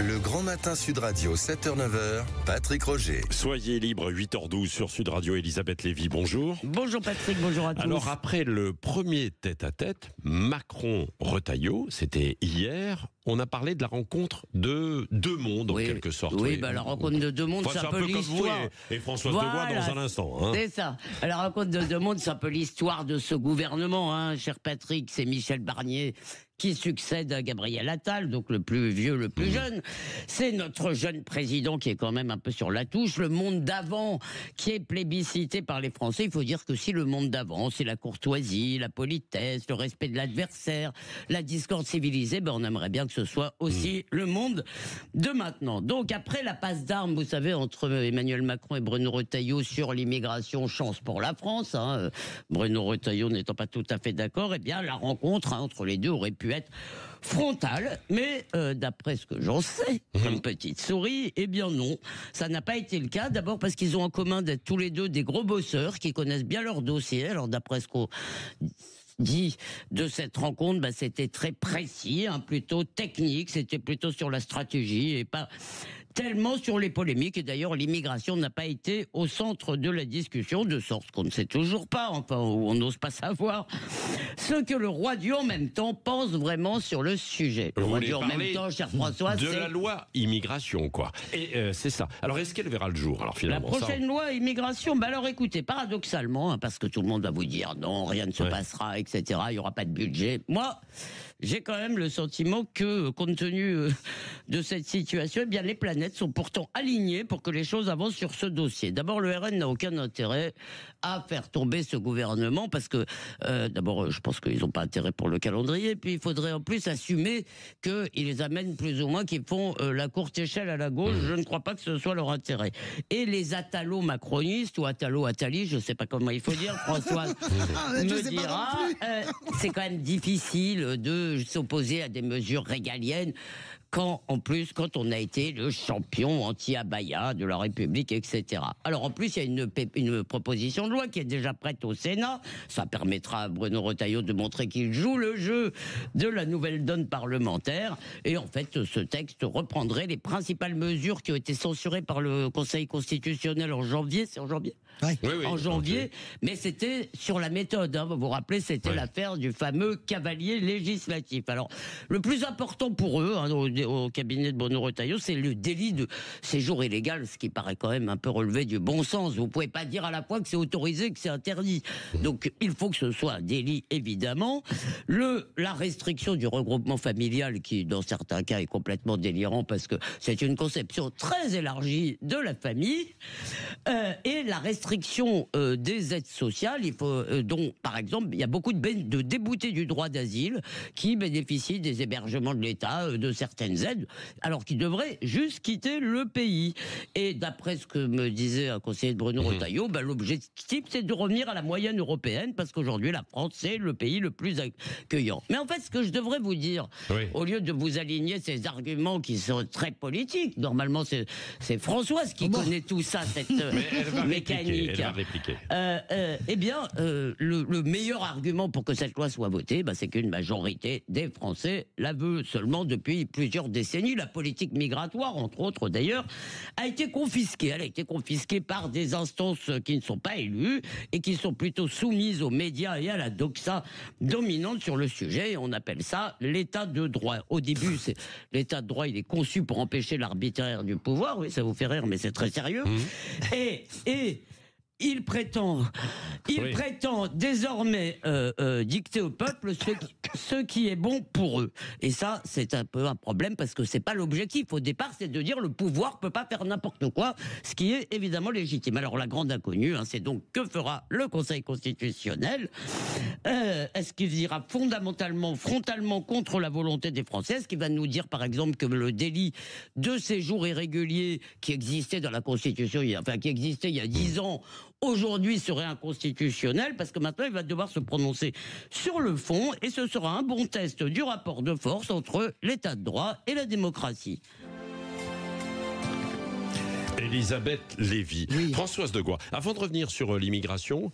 Le Grand Matin Sud Radio, 7h-9h, Patrick Roger. Soyez libre, 8h12 sur Sud Radio. Elisabeth Lévy, bonjour. Bonjour Patrick, bonjour à tous. Alors après le premier tête-à-tête, Macron-Retailleau, c'était hier, on a parlé de la rencontre de deux mondes en quelque sorte. Oui, la rencontre de deux mondes, enfin, c'est un peu l'histoire. Comme vous et Françoise Devoix dans un instant. Hein. C'est ça. La rencontre de deux mondes, c'est un peu l'histoire de ce gouvernement, hein, cher Patrick. C'est Michel Barnier qui succède à Gabriel Attal, donc le plus vieux, le plus jeune. C'est notre jeune président qui est quand même un peu sur la touche. Le monde d'avant qui est plébiscité par les Français, il faut dire que si le monde d'avant, c'est la courtoisie, la politesse, le respect de l'adversaire, la discorde civilisée, on aimerait bien que ce soit aussi le monde de maintenant. Donc après la passe d'armes, vous savez, entre Emmanuel Macron et Bruno Retailleau sur l'immigration, chance pour la France, hein, Bruno Retailleau n'étant pas tout à fait d'accord, la rencontre entre les deux aurait pu être frontale, mais d'après ce que j'en sais, comme petite souris, non, ça n'a pas été le cas. D'abord parce qu'ils ont en commun d'être tous les deux des gros bosseurs qui connaissent bien leur dossier. Alors d'après ce qu'on dit de cette rencontre, c'était très précis, plutôt technique, c'était plutôt sur la stratégie et pas tellement sur les polémiques. Et d'ailleurs, l'immigration n'a pas été au centre de la discussion, de sorte qu'on ne sait toujours pas, ou on n'ose pas savoir, ce que le roi Dieu en même temps pense vraiment sur le sujet. Le roi Dieu en même temps, cher François, de la loi immigration, quoi. Et c'est ça. Alors, est-ce qu'elle verra le jour, alors finalement? La prochaine loi immigration, alors écoutez, paradoxalement, parce que tout le monde va vous dire non, rien ne se passera, etc., il n'y aura pas de budget. Moi, j'ai quand même le sentiment que, compte tenu de cette situation, les planètes sont pourtant alignées pour que les choses avancent sur ce dossier. D'abord, le RN n'a aucun intérêt à faire tomber ce gouvernement parce que, d'abord, je pense qu'ils n'ont pas intérêt pour le calendrier, puis il faudrait en plus assumer qu'ils les amènent plus ou moins, qu'ils font la courte échelle à la gauche. Je ne crois pas que ce soit leur intérêt. Et les atalo-macronistes ou atalo-atali, je ne sais pas comment il faut dire, Françoise me dira, c'est quand même difficile de s'opposer à des mesures régaliennes quand on a été le champion anti-abaya de la République, etc. Alors en plus, il y a une proposition de loi qui est déjà prête au Sénat. Ça permettra à Bruno Retailleau de montrer qu'il joue le jeu de la nouvelle donne parlementaire. Et en fait, ce texte reprendrait les principales mesures qui ont été censurées par le Conseil constitutionnel en janvier. C'est en janvier ? Oui, en janvier. Mais c'était sur la méthode. Vous vous rappelez, c'était l'affaire du fameux cavalier législatif. Alors, le plus important pour eux, au cabinet de Bruno Retailleau, c'est le délit de séjour illégal, ce qui paraît quand même un peu relevé du bon sens. Vous pouvez pas dire à la fois que c'est autorisé, que c'est interdit. Donc il faut que ce soit un délit, évidemment. La restriction du regroupement familial, qui dans certains cas est complètement délirant parce que c'est une conception très élargie de la famille, et la restriction des aides sociales, dont par exemple il y a beaucoup de déboutés du droit d'asile qui bénéficient des hébergements de l'État, de certaines aides, alors qu'ils devraient juste quitter le pays. Et d'après ce que me disait un conseiller de Bruno Retailleau, l'objectif c'est de revenir à la moyenne européenne, parce qu'aujourd'hui la France c'est le pays le plus accueillant. Mais en fait, ce que je devrais vous dire, au lieu de vous aligner ces arguments qui sont très politiques, normalement c'est Françoise qui connaît tout ça, cette mécanique. Elle va répliquer. Le meilleur argument pour que cette loi soit votée, c'est qu'une majorité des Français la veut. Seulement, depuis plusieurs décennies, la politique migratoire, entre autres d'ailleurs, a été confisquée. Elle a été confisquée par des instances qui ne sont pas élues et qui sont plutôt soumises aux médias et à la doxa dominante sur le sujet. Et on appelle ça l'état de droit. Au début, l'état de droit, il est conçu pour empêcher l'arbitraire du pouvoir. Oui, ça vous fait rire, mais c'est très sérieux. Et il prétend désormais dicter au peuple ce qui est bon pour eux. Et ça, c'est un peu un problème parce que c'est pas l'objectif. Au départ, c'est de dire le pouvoir peut pas faire n'importe quoi, ce qui est évidemment légitime. Alors la grande inconnue, c'est donc que fera le Conseil constitutionnel? Est-ce qu'il ira frontalement contre la volonté des Français? Est-ce qu'il va nous dire, par exemple, que le délit de séjour irrégulier qui existait dans la Constitution, qui existait il y a 10 ans, aujourd'hui serait inconstitutionnel, parce que maintenant il va devoir se prononcer sur le fond, et ce sera un bon test du rapport de force entre l'état de droit et la démocratie. Elisabeth Lévy. Oui. Françoise de Gois. Avant de revenir sur l'immigration,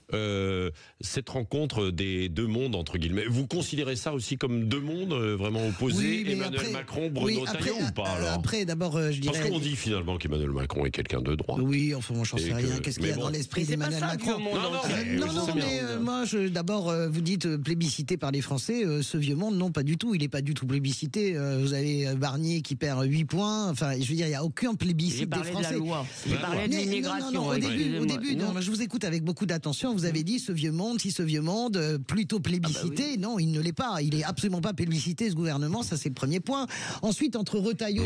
cette rencontre des deux mondes, entre guillemets, vous considérez ça aussi comme deux mondes vraiment opposés, Oui, mais Emmanuel après- Macron, Bruno oui, Retailleau ou pas alors Après, d'abord, je Parce dirais. qu'on dit finalement qu'Emmanuel Macron est quelqu'un de droit. Oui, enfin, moi, j'en Et sais que- rien. Qu'est-ce qu'il y a mais bon. dans l'esprit Mais c'est pas d'Emmanuel ça, Macron vieux monde Non, non, entier. mais- Non, je non, sais mais bien. moi, d'abord, vous dites plébiscité par les Français. Ce vieux monde, non, pas du tout. Il n'est pas du tout plébiscité. Vous avez Barnier qui perd 8 points. Enfin, je veux dire, il n'y a aucun J'ai plébiscite des parlé de la Français. loi. J'ai parlé de Mais l'immigration. non, au début, excusez-moi. non, je vous écoute avec beaucoup d'attention. Vous avez dit ce vieux monde, si ce vieux monde, plutôt plébiscité. Non, il ne l'est pas. Il est absolument pas plébiscité, ce gouvernement. Ça, c'est le premier point. Ensuite, entre Retailleau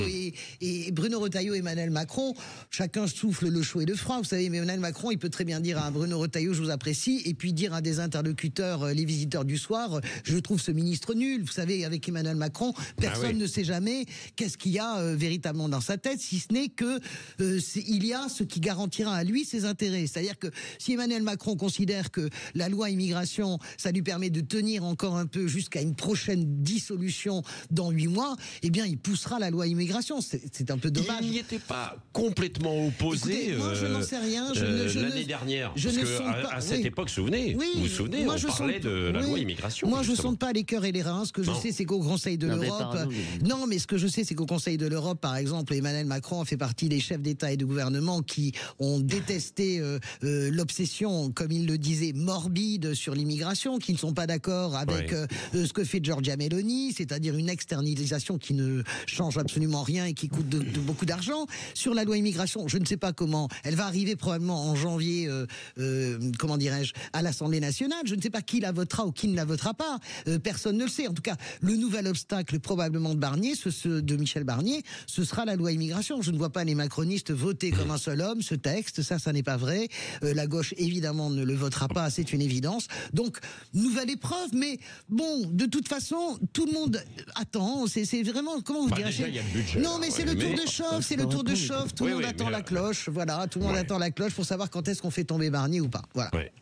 et Bruno Retailleau et Emmanuel Macron, chacun souffle le chaud et le froid. Vous savez, mais Emmanuel Macron, il peut très bien dire à Bruno Retailleau, je vous apprécie, et puis dire à des interlocuteurs, les visiteurs du soir, je trouve ce ministre nul. Vous savez, avec Emmanuel Macron, personne ne sait jamais qu'est-ce qu'il y a véritablement dans sa tête, si ce n'est que il y a ce qui garantira à lui ses intérêts. C'est-à-dire que si Emmanuel Macron considère que la loi immigration, ça lui permet de tenir encore un peu jusqu'à une prochaine dissolution dans 8 mois, eh bien, il poussera la loi immigration. C'est un peu dommage. Il n'y était pas complètement opposé Écoutez, moi, je n'en sais rien. l'année dernière. je Parce ne que sonde pas. à cette Oui. époque, vous vous souvenez, moi, on je parlait sonde- de la oui. loi immigration. Moi, je ne justement. sonde pas les cœurs et les reins. Ce que je Non. sais, c'est qu'au Conseil de Non, mais l'Europe. pardon. Non, mais ce que je sais, c'est qu'au Conseil de l'Europe, par exemple, Emmanuel Macron fait partie des chefs d'État et de gouvernement qui ont détesté l'obsession, comme il le disait, morbide sur l'immigration, qui ne sont pas d'accord avec ce que fait Giorgia Meloni, c'est-à-dire une externalisation qui ne change absolument rien et qui coûte de beaucoup d'argent. Sur la loi immigration, je ne sais pas comment. Elle va arriver probablement en janvier, comment dirais-je, à l'Assemblée nationale. Je ne sais pas qui la votera ou qui ne la votera pas. Personne ne le sait. En tout cas, le nouvel obstacle probablement de Barnier, de Michel Barnier, ce sera la loi immigration. Je ne vois pas les macronistes voter comme un seul homme ce texte. Ça n'est pas vrai. La gauche, évidemment, ne le votera pas. C'est une évidence. Donc, nouvelle épreuve. Mais bon, de toute façon, tout le monde attend. C'est vraiment, comment vous dire Déjà, il y a le budget. Non, mais c'est le tour mais- de chauffe. C'est le tour de chauffe. Tout le monde attend mais la cloche. Voilà, tout le monde Ouais. attend la cloche pour savoir quand est-ce qu'on fait tomber Barnier ou pas. Voilà. Ouais.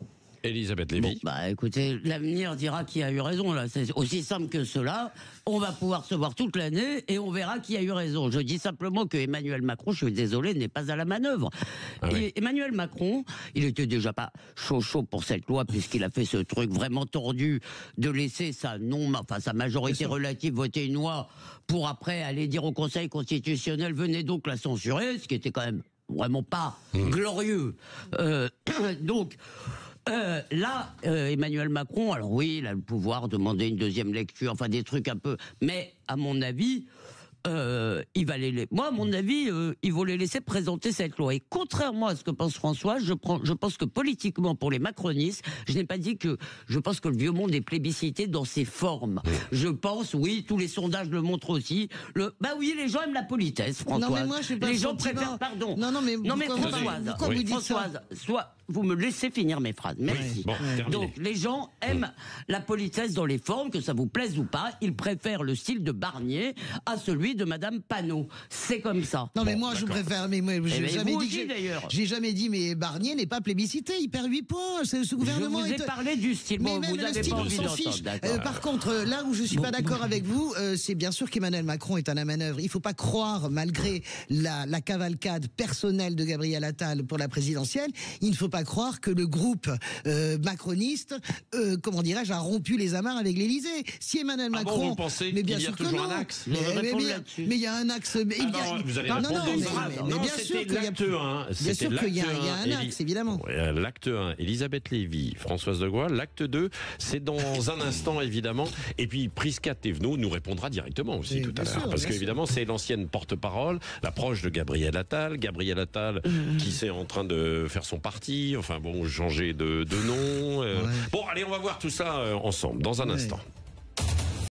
Elisabeth Bon, Lévy. bah écoutez, l'avenir dira qui a eu raison là. C'est aussi simple que cela. On va pouvoir se voir toute l'année et on verra qui a eu raison. Je dis simplement que Emmanuel Macron, je suis désolé, n'est pas à la manœuvre. Ah oui. Et Emmanuel Macron, il était déjà pas chaud pour cette loi puisqu'il a fait ce truc vraiment tordu de laisser sa majorité relative voter une loi pour après aller dire au Conseil constitutionnel venez donc la censurer, ce qui était quand même vraiment pas glorieux. Donc. Là, Emmanuel Macron, alors oui, il a le pouvoir de demander une deuxième lecture, enfin des trucs un peu. Mais à mon avis, il va moi, à mon avis, il va les laisser présenter cette loi. Et contrairement à ce que pense François, je pense que politiquement, pour les macronistes, je n'ai pas dit que je pense que le vieux monde est plébiscité dans ses formes. Je pense, oui, tous les sondages le montrent aussi. Bah oui, les gens aiment la politesse, Françoise. Non, mais moi, je sais pas les le gens sentiment. préfèrent, pardon. Non, mais Françoise, pourquoi vous dites ça Françoise, soit vous me laissez finir mes phrases. Merci. Bon, terminé. Donc, les gens aiment la politesse dans les formes, que ça vous plaise ou pas. Ils préfèrent le style de Barnier à celui de Madame Panot. C'est comme ça. Non, mais moi, je préfère. Mais moi, j'ai mais jamais vous dit. aussi, d'ailleurs. J'ai jamais dit, mais Barnier n'est pas plébiscité. Il perd 8 points. Ce Je gouvernement vous ai est. parlé du style. Mais Bon, même vous le n'avez style, pas on envie s'en d'entendre. fiche. D'accord. Par contre, là où je suis pas d'accord avec vous, c'est bien sûr qu'Emmanuel Macron est à la manœuvre. Il faut pas croire, malgré la cavalcade personnelle de Gabriel Attal pour la présidentielle, il ne faut pas croire que le groupe macroniste, comment dirais-je, a rompu les amarres avec l'Élysée. Si Emmanuel Ah bon, Macron, vous pensez mais bien qu'il y a sûr que toujours non. un axe Je vais répondre bien- là-dessus. mais il y a un axe. Mais il y a- vous allez non, répondre non, dans mais- un mais instant. bien Non, sûr c'était qu'il y a- l'acte 1. Bien C'était sûr qu'il y a l'acte un axe, évidemment. L'acte 1, Elisabeth Lévy, Françoise de Gois. L'acte 2, c'est dans un instant, évidemment. Et puis, Prisca Thévenot nous répondra directement aussi Oui, tout à bien l'heure. sûr, Parce bien qu'évidemment, c'est l'ancienne porte-parole, la proche de Gabriel Attal. Gabriel Attal, qui est en train de faire son parti, enfin bon, changer de nom. Bon, allez, on va voir tout ça ensemble, dans un Ouais. instant.